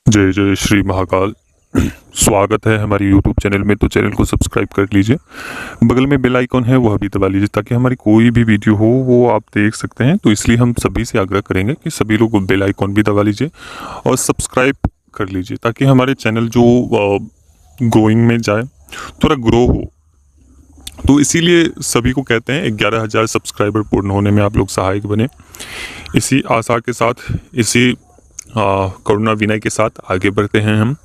जय जय श्री महाकाल। स्वागत है हमारी YouTube चैनल में। तो चैनल को सब्सक्राइब कर लीजिए, बगल में बेल आइकॉन है वह भी दबा लीजिए ताकि हमारी कोई भी वीडियो हो वो आप देख सकते हैं। तो इसलिए हम सभी से आग्रह करेंगे कि सभी लोग बेल आइकॉन भी दबा लीजिए और सब्सक्राइब कर लीजिए ताकि हमारे चैनल जो ग्रोइंग में जाए, थोड़ा ग्रो हो। तो इसीलिए सभी को कहते हैं 11,000 सब्सक्राइबर पूर्ण होने में आप लोग सहायक बने। इसी आशा के साथ, इसी करुणा विनय के साथ आगे बढ़ते हैं हम।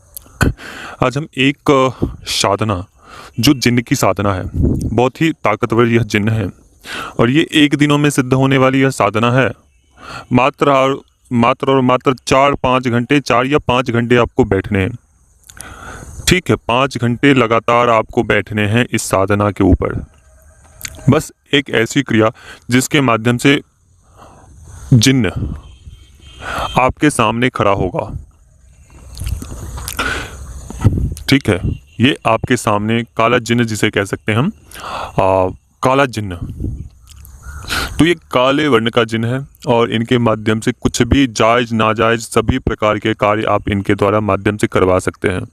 आज हम एक साधना, जो जिन्न की साधना है, बहुत ही ताकतवर यह जिन्न है और ये एक दिनों में सिद्ध होने वाली यह साधना है। मात्र 4-5 घंटे, 4 या 5 घंटे आपको बैठने हैं। ठीक है, 5 घंटे लगातार आपको बैठने हैं इस साधना के ऊपर। बस एक ऐसी क्रिया जिसके माध्यम से जिन्न आपके सामने खड़ा होगा। ठीक है, ये आपके सामने काला जिन्न जिसे कह सकते हैं हम, काला जिन्न। तो ये काले वर्ण का जिन्न है और इनके माध्यम से कुछ भी जायज नाजायज सभी प्रकार के कार्य आप इनके द्वारा माध्यम से करवा सकते हैं।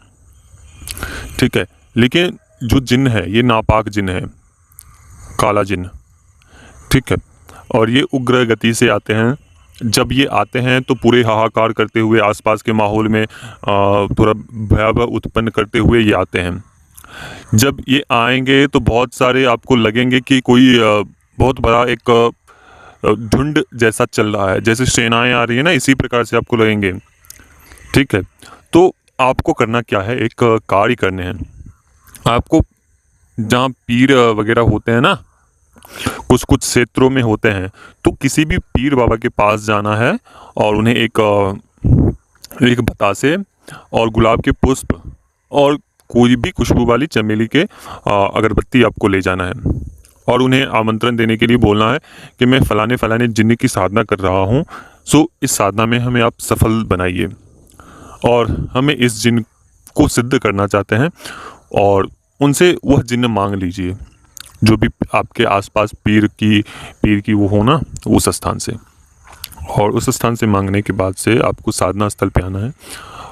ठीक है, लेकिन जो जिन्न है ये नापाक जिन्न है, काला जिन्न। ठीक है, और ये उग्र गति से आते हैं। जब ये आते हैं तो पूरे हाहाकार करते हुए आसपास के माहौल में थोड़ा भयावह उत्पन्न करते हुए ये आते हैं। जब ये आएंगे तो बहुत सारे आपको लगेंगे कि कोई बहुत बड़ा एक झुंड जैसा चल रहा है, जैसे सेनाएं आ रही है ना, इसी प्रकार से आपको लगेंगे। ठीक है, तो आपको करना क्या है, एक कार्य करने हैं आपको। जहाँ पीर वगैरह होते हैं ना, कुछ कुछ क्षेत्रों में होते हैं, तो किसी भी पीर बाबा के पास जाना है और उन्हें एक बतासे और गुलाब के पुष्प और कोई भी खुशबू वाली चमेली के अगरबत्ती आपको ले जाना है और उन्हें आमंत्रण देने के लिए बोलना है कि मैं फलाने फलाने जिन्न की साधना कर रहा हूँ, सो इस साधना में हमें आप सफल बनाइए और हमें इस जिन्न को सिद्ध करना चाहते हैं। और उनसे वह जिन्न मांग लीजिए जो भी आपके आसपास पीर की वो हो ना, उस स्थान से। और उस स्थान से मांगने के बाद से आपको साधना स्थल पे आना है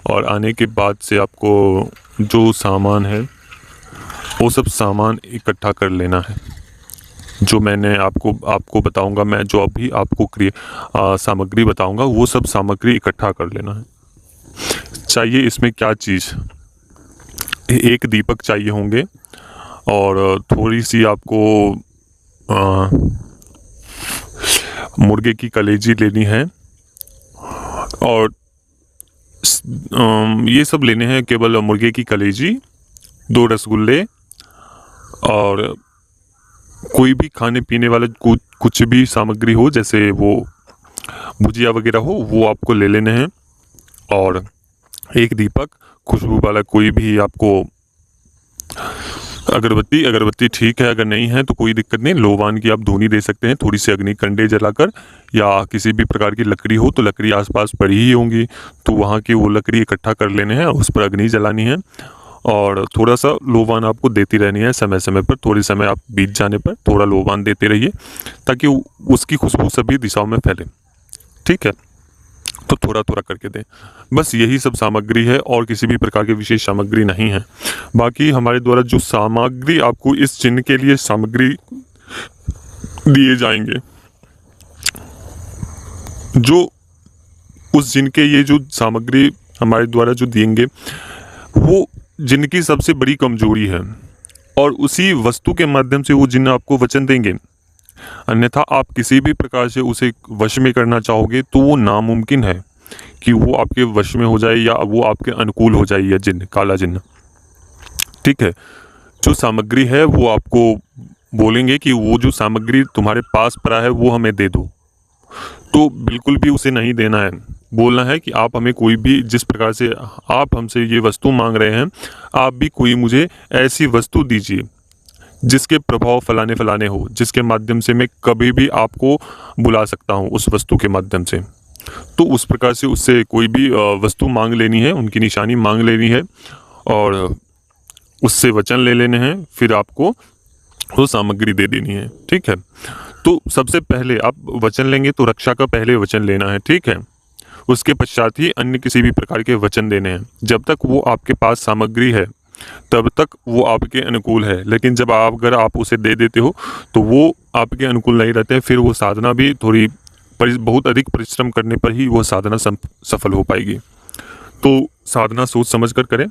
और आने के बाद से आपको जो सामान है वो सब सामान इकट्ठा कर लेना है। जो मैंने आपको बताऊंगा, मैं जो अभी आपको सामग्री बताऊंगा वो सब सामग्री इकट्ठा कर लेना है। चाहिए इसमें क्या चीज़, एक दीपक चाहिए होंगे और थोड़ी सी आपको मुर्गे की कलेजी लेनी है और ये सब लेने हैं, केवल मुर्गे की कलेजी, 2 रसगुल्ले और कोई भी खाने पीने वाला कुछ भी सामग्री हो, जैसे वो भुजिया वगैरह हो, वो आपको ले लेने हैं। और एक दीपक, खुशबू वाला कोई भी आपको अगरबत्ती ठीक है, अगर नहीं है तो कोई दिक्कत नहीं, लोबान की आप धूनी दे सकते हैं, थोड़ी सी अग्नि कंडे जलाकर, या किसी भी प्रकार की लकड़ी हो तो लकड़ी आसपास पड़ी ही होंगी तो वहाँ की वो लकड़ी इकट्ठा कर लेने हैं और उस पर अग्नि जलानी है और थोड़ा सा लोबान आपको देती रहनी है समय समय पर। थोड़ी समय आप बीत जाने पर थोड़ा लोबान देते रहिए ताकि उसकी खुशबू सभी दिशाओं में फैले। ठीक है, तो थोड़ा थोड़ा करके दें। बस यही सब सामग्री है और किसी भी प्रकार की विशेष सामग्री नहीं है। बाकी हमारे द्वारा जो सामग्री आपको इस चिन्ह के लिए सामग्री दिए जाएंगे, जो उस जिन के ये जो सामग्री हमारे द्वारा जो देंगे वो जिनकी सबसे बड़ी कमजोरी है और उसी वस्तु के माध्यम से वो जिन आपको वचन देंगे। अन्यथा आप किसी भी प्रकार से उसे वश में करना चाहोगे तो वो नामुमकिन है कि वो आपके वश में हो जाए या वो आपके अनुकूल हो जाए, यह जिन्न, काला जिन्न। ठीक है, जो सामग्री है वो आपको बोलेंगे कि वो जो सामग्री तुम्हारे पास पड़ा है वो हमें दे दो, तो बिल्कुल भी उसे नहीं देना है। बोलना है कि आप हमें कोई भी, जिस प्रकार से आप हमसे ये वस्तु मांग रहे हैं, आप भी कोई मुझे ऐसी वस्तु दीजिए जिसके प्रभाव फलाने फलाने हो, जिसके माध्यम से मैं कभी भी आपको बुला सकता हूँ उस वस्तु के माध्यम से। तो उस प्रकार से उससे कोई भी वस्तु मांग लेनी है, उनकी निशानी मांग लेनी है और उससे वचन ले लेने हैं, फिर आपको वो सामग्री दे देनी है। ठीक है, तो सबसे पहले आप वचन लेंगे तो रक्षा का पहले वचन लेना है। ठीक है, उसके पश्चात ही अन्य किसी भी प्रकार के वचन देने हैं। जब तक वो आपके पास सामग्री है तब तक वो आपके अनुकूल है, लेकिन जब अगर आप उसे दे देते हो तो वो आपके अनुकूल नहीं रहते हैं। फिर वो साधना भी थोड़ी बहुत अधिक परिश्रम करने पर ही वो साधना सफल हो पाएगी। तो साधना सोच समझ कर करें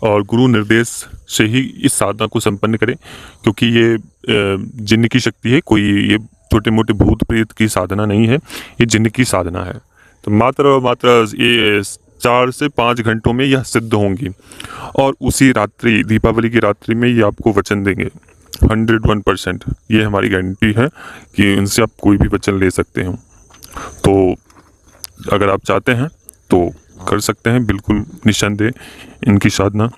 और गुरु निर्देश से ही इस साधना को संपन्न करें, क्योंकि ये जिन्न की शक्ति है, कोई ये छोटे मोटे भूत प्रेत की साधना नहीं है, ये जिन्न की साधना है। तो मात्र ये 4 से 5 घंटों में यह सिद्ध होंगी और उसी रात्रि, दीपावली की रात्रि में ये आपको वचन देंगे 101%। ये हमारी गारंटी है कि इनसे आप कोई भी वचन ले सकते हो। तो अगर आप चाहते हैं तो कर सकते हैं, बिल्कुल निस्संदेह इनकी साधना।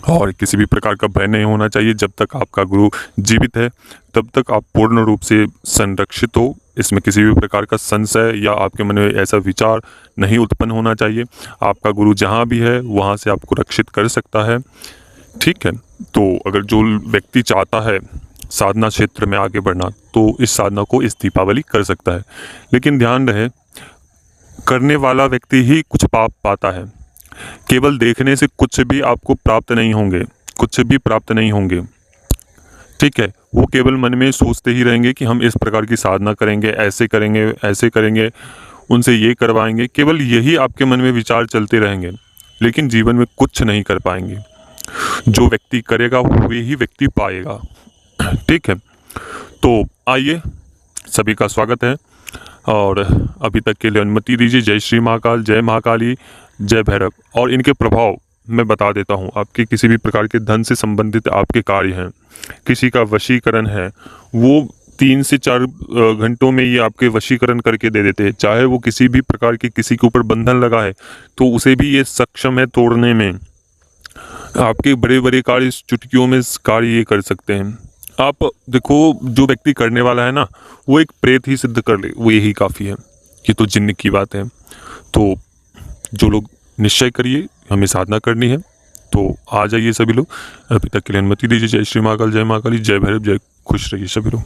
और किसी भी प्रकार का भय नहीं होना चाहिए। जब तक आपका गुरु जीवित है तब तक आप पूर्ण रूप से संरक्षित हो। इसमें किसी भी प्रकार का संशय या आपके मन में ऐसा विचार नहीं उत्पन्न होना चाहिए। आपका गुरु जहाँ भी है वहाँ से आपको रक्षित कर सकता है, ठीक है। तो अगर जो व्यक्ति चाहता है साधना क्षेत्र में आगे बढ़ना तो इस साधना को इस दीपावली कर सकता है, लेकिन ध्यान रहे करने वाला व्यक्ति ही कुछ पाप पाता है। केवल देखने से कुछ भी आपको प्राप्त नहीं होंगे, कुछ भी प्राप्त नहीं होंगे, ठीक है। वो केवल मन में सोचते ही रहेंगे कि हम इस प्रकार की साधना करेंगे, ऐसे करेंगे, ऐसे करेंगे, उनसे ये करवाएंगे। केवल यही आपके मन में विचार चलते रहेंगे, लेकिन जीवन में कुछ नहीं कर पाएंगे। जो व्यक्ति करेगा वही ही व्यक्ति पाएगा, ठीक है। तो आइए, सभी का स्वागत है और अभी तक के लिए अनुमति दीजिए। जय श्री महाकाल, जय महाकाली, जय भैरव। और इनके प्रभाव मैं बता देता हूँ। आपके किसी भी प्रकार के धन से संबंधित आपके कार्य हैं, किसी का वशीकरण है, वो 3 से 4 घंटों में ये आपके वशीकरण करके दे देते हैं। चाहे वो किसी भी प्रकार के किसी के ऊपर बंधन लगा है तो उसे भी ये सक्षम है तोड़ने में। आपके बड़े बड़े कार्य चुटकियों में कार्य ये कर सकते हैं। आप देखो, जो व्यक्ति करने वाला है ना, वो एक प्रेत ही सिद्ध कर ले, वो यही काफ़ी है। ये तो जिन्न की बात है। तो जो लोग निश्चय करिए हमें साधना करनी है तो आ जाइए सभी लोग। अभी तक के लिए अनुमति दीजिए। जय श्री महाकाल, जय महाकाली, जय भैरव, जय खुश रहिए सभी लोग।